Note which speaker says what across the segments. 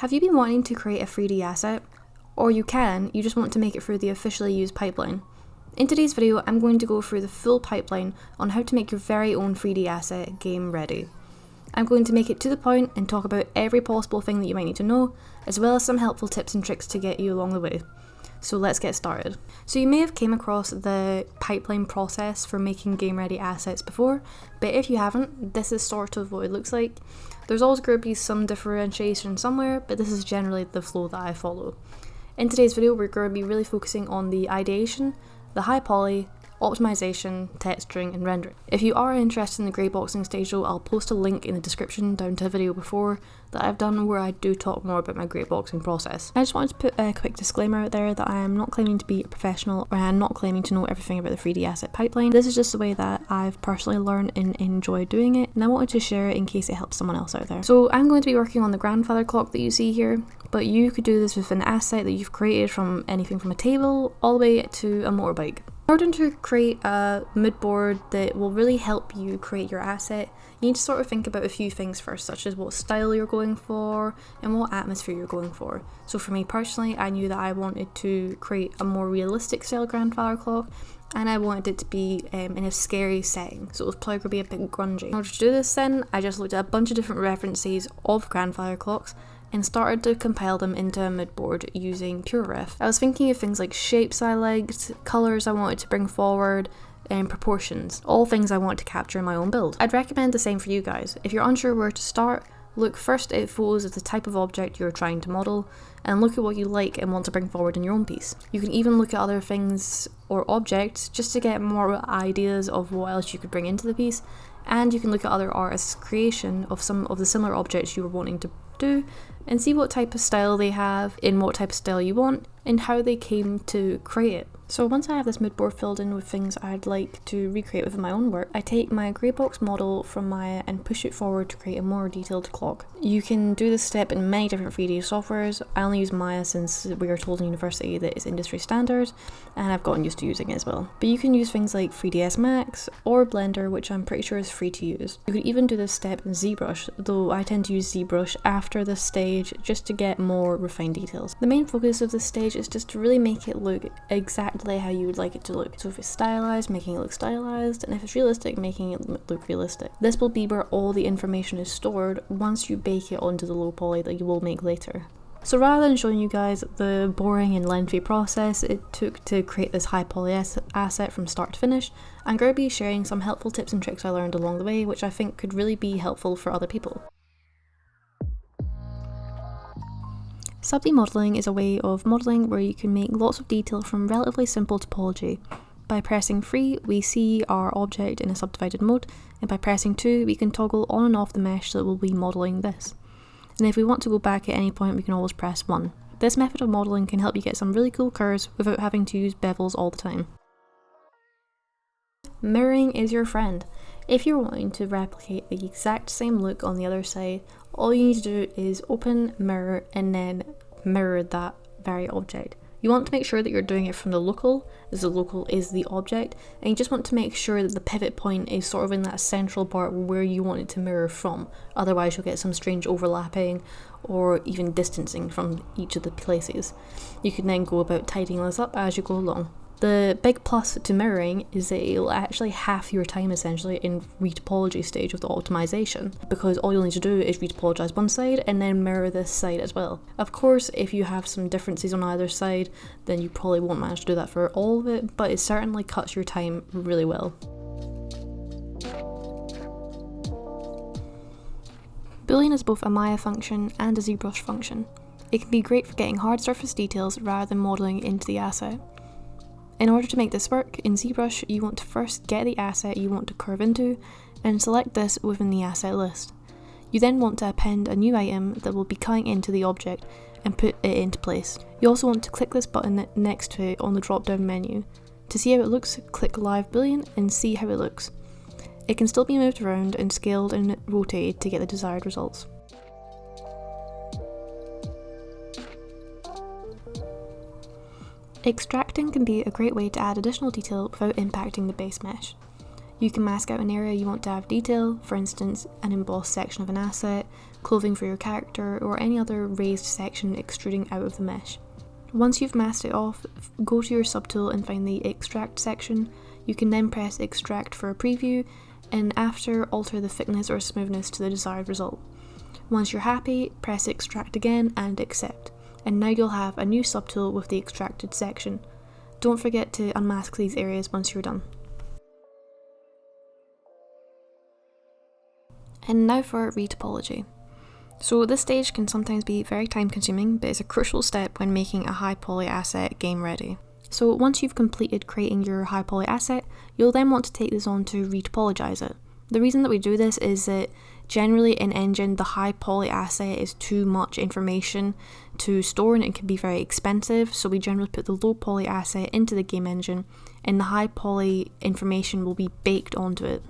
Speaker 1: Have you been wanting to create a 3D asset? Or you just want to make it through the officially used pipeline. In today's video, I'm going to go through the full pipeline on how to make your very own 3D asset game ready. I'm going to make it to the point and talk about every possible thing that you might need to know, as well as some helpful tips and tricks to get you along the way. So let's get started. So you may have came across the pipeline process for making game ready assets before, but if you haven't, this is sort of what it looks like. There's always going to be some differentiation somewhere, but this is generally the flow that I follow. In today's video, we're going to be really focusing on the ideation, the high poly, optimization, texturing and rendering. If you are interested in the grey boxing stage though, I'll post a link in the description down to a video before that I've done where I do talk more about my grey boxing process. I just wanted to put a quick disclaimer out there that I am not claiming to be a professional or I am not claiming to know everything about the 3D asset pipeline. This is just the way that I've personally learned and enjoyed doing it, and I wanted to share it in case it helps someone else out there. So I'm going to be working on the grandfather clock that you see here, but you could do this with an asset that you've created from anything from a table all the way to a motorbike. In order to create a mood board that will really help you create your asset, you need to sort of think about a few things first, such as what style you're going for and what atmosphere you're going for. So for me personally, I knew that I wanted to create a more realistic style grandfather clock, and I wanted it to be in a scary setting, so it was probably going to be a bit grungy. In order to do this then, I just looked at a bunch of different references of grandfather clocks and started to compile them into a mood board using PureRef. I was thinking of things like shapes I liked, colours I wanted to bring forward, and proportions, all things I want to capture in my own build. I'd recommend the same for you guys. If you're unsure where to start, look first at photos of the type of object you're trying to model, and look at what you like and want to bring forward in your own piece. You can even look at other things or objects just to get more ideas of what else you could bring into the piece, and you can look at other artists' creation of some of the similar objects you were wanting to do and see what type of style they have, in what type of style you want, and how they came to create it. So once I have this mood board filled in with things I'd like to recreate within my own work, I take my grey box model from Maya and push it forward to create a more detailed clock. You can do this step in many different 3D softwares. I only use Maya since we were told in university that it's industry standard, and I've gotten used to using it as well. But you can use things like 3ds Max or Blender, which I'm pretty sure is free to use. You could even do this step in Zbrush, though I tend to use Zbrush after this stage just to get more refined details. The main focus of this stage is just to really make it look exactly how you would like it to look. So if it's stylized, making it look stylized, and if it's realistic, making it look realistic. This will be where all the information is stored once you bake it onto the low poly that you will make later. So rather than showing you guys the boring and lengthy process it took to create this high poly asset from start to finish, I'm going to be sharing some helpful tips and tricks I learned along the way, which I think could really be helpful for other people. Sub-D modelling is a way of modelling where you can make lots of detail from relatively simple topology. By pressing 3, we see our object in a subdivided mode, and by pressing 2, we can toggle on and off the mesh that will be modelling this. And if we want to go back at any point, we can always press 1. This method of modelling can help you get some really cool curves without having to use bevels all the time. Mirroring is your friend. If you're wanting to replicate the exact same look on the other side, all you need to do is open mirror and then mirror that very object. You want to make sure that you're doing it from the local, as the local is the object, and you just want to make sure that the pivot point is sort of in that central part where you want it to mirror from. Otherwise you'll get some strange overlapping or even distancing from each of the places. You can then go about tidying this up as you go along. The big plus to mirroring is that it'll actually half your time essentially in retopology stage of the optimization, because all you'll need to do is retopologize one side and then mirror this side as well. Of course, if you have some differences on either side, then you probably won't manage to do that for all of it, but it certainly cuts your time really well. Boolean is both a Maya function and a Zbrush function. It can be great for getting hard surface details rather than modelling into the asset. In order to make this work, in Zbrush you want to first get the asset you want to curve into and select this within the asset list. You then want to append a new item that will be cutting into the object and put it into place. You also want to click this button next to it on the drop down menu. To see how it looks, click Live Boolean and see how it looks. It can still be moved around and scaled and rotated to get the desired results. Extracting can be a great way to add additional detail without impacting the base mesh. You can mask out an area you want to have detail, for instance an embossed section of an asset, clothing for your character, or any other raised section extruding out of the mesh. Once you've masked it off, go to your subtool and find the extract section. You can then press extract for a preview, and after alter the thickness or smoothness to the desired result. Once you're happy, press extract again and accept, and now you'll have a new subtool with the extracted section. Don't forget to unmask these areas once you're done. And now for retopology. So this stage can sometimes be very time consuming, but it's a crucial step when making a high poly asset game ready. So once you've completed creating your high poly asset, you'll then want to take this on to retopologize it. The reason that we do this is that generally in Engine the high poly asset is too much information to store and it can be very expensive, so we generally put the low poly asset into the game engine and the high poly information will be baked onto it.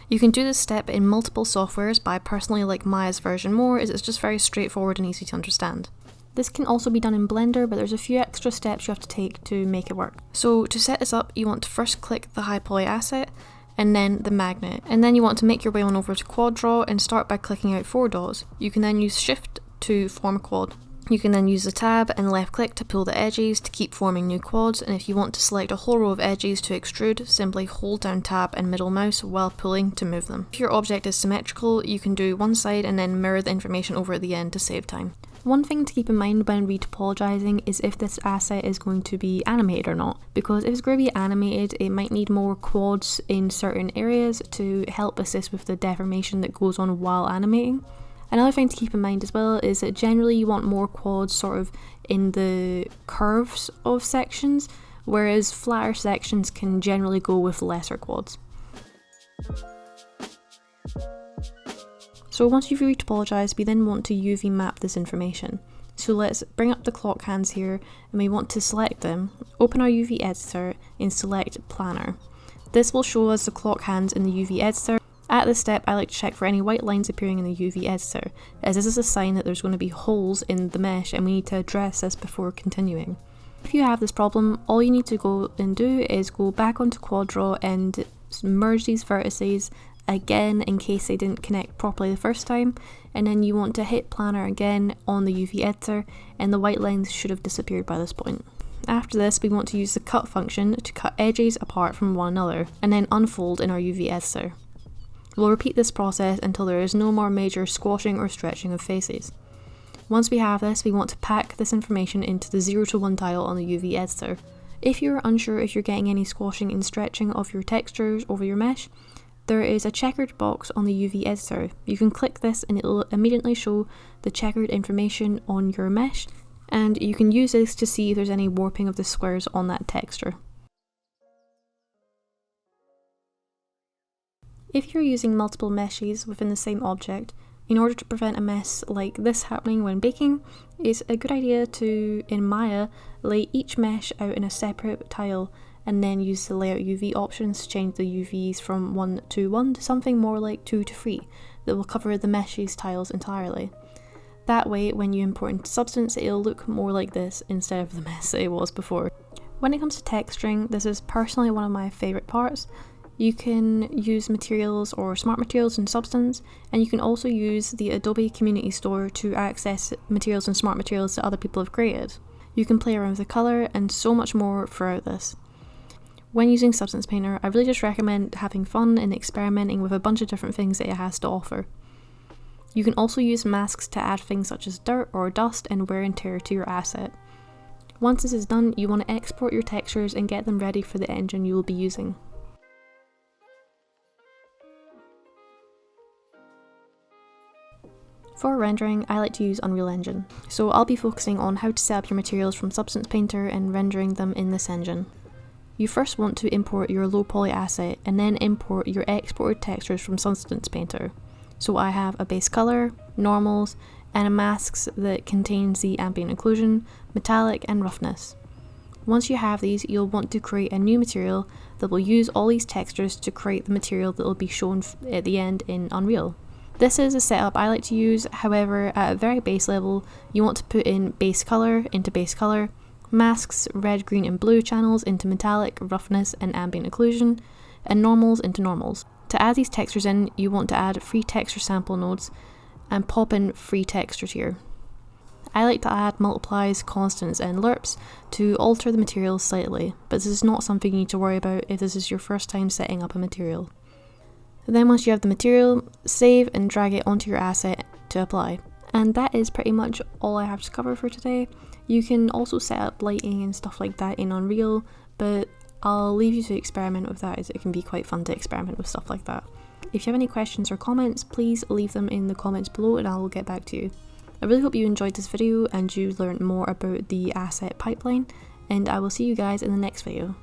Speaker 1: You can do this step in multiple softwares, but I personally like Maya's version more as it's just very straightforward and easy to understand. This can also be done in Blender, but there's a few extra steps you have to take to make it work. So to set this up, you want to first click the high poly asset and then the magnet, and then you want to make your way on over to quad draw and start by clicking out 4 dots. You can then use shift to form a quad. You can then use the tab and left click to pull the edges to keep forming new quads, and if you want to select a whole row of edges to extrude, simply hold down tab and middle mouse while pulling to move them. If your object is symmetrical, you can do one side and then mirror the information over at the end to save time. One thing to keep in mind when retopologizing is if this asset is going to be animated or not, because if it's going to be animated it might need more quads in certain areas to help assist with the deformation that goes on while animating. Another thing to keep in mind as well is that generally you want more quads sort of in the curves of sections, whereas flatter sections can generally go with lesser quads. So once you've retopologized, we then want to UV map this information. So let's bring up the clock hands here and we want to select them, open our UV editor and select Planner. This will show us the clock hands in the UV editor. At this step, I like to check for any white lines appearing in the UV editor, as this is a sign that there's going to be holes in the mesh and we need to address this before continuing. If you have this problem, all you need to go and do is go back onto Quad Draw and merge these vertices again in case they didn't connect properly the first time, and then you want to hit Planner again on the UV editor and the white lines should have disappeared by this point. After this, we want to use the cut function to cut edges apart from one another and then unfold in our UV editor. We'll repeat this process until there is no more major squashing or stretching of faces. Once we have this, we want to pack this information into the 0 to 1 tile on the UV editor. If you're unsure if you're getting any squashing and stretching of your textures over your mesh, there is a checkered box on the UV editor. You can click this and it will immediately show the checkered information on your mesh, and you can use this to see if there's any warping of the squares on that texture. If you're using multiple meshes within the same object, in order to prevent a mess like this happening when baking, it's a good idea to, in Maya, lay each mesh out in a separate tile and then use the layout UV options to change the UVs from 1 to 1 to something more like 2 to 3 that will cover the meshes tiles entirely. That way, when you import into Substance, it'll look more like this instead of the mess that it was before. When it comes to texturing, this is personally one of my favourite parts. You can use materials or smart materials in Substance, and you can also use the Adobe Community Store to access materials and smart materials that other people have created. You can play around with the colour and so much more throughout this. When using Substance Painter, I really just recommend having fun and experimenting with a bunch of different things that it has to offer. You can also use masks to add things such as dirt or dust and wear and tear to your asset. Once this is done, you want to export your textures and get them ready for the engine you will be using. For rendering, I like to use Unreal Engine, so I'll be focusing on how to set up your materials from Substance Painter and rendering them in this engine. You first want to import your low poly asset and then import your exported textures from Substance Painter. So I have a base color, normals, and a masks that contains the ambient occlusion, metallic, and roughness. Once you have these, you'll want to create a new material that will use all these textures to create the material that will be shown at the end in Unreal. This is a setup I like to use, however at a very base level you want to put in base color into base color, masks, red, green and blue channels into metallic, roughness and ambient occlusion, and normals into normals. To add these textures in, you want to add free texture sample nodes and pop in free textures here. I like to add multiplies, constants and lerps to alter the material slightly, but this is not something you need to worry about if this is your first time setting up a material. Then once you have the material, save and drag it onto your asset to apply. And that is pretty much all I have to cover for today. You can also set up lighting and stuff like that in Unreal, but I'll leave you to experiment with that, as it can be quite fun to experiment with stuff like that. If you have any questions or comments, please leave them in the comments below and I will get back to you. I really hope you enjoyed this video and you learned more about the asset pipeline, and I will see you guys in the next video.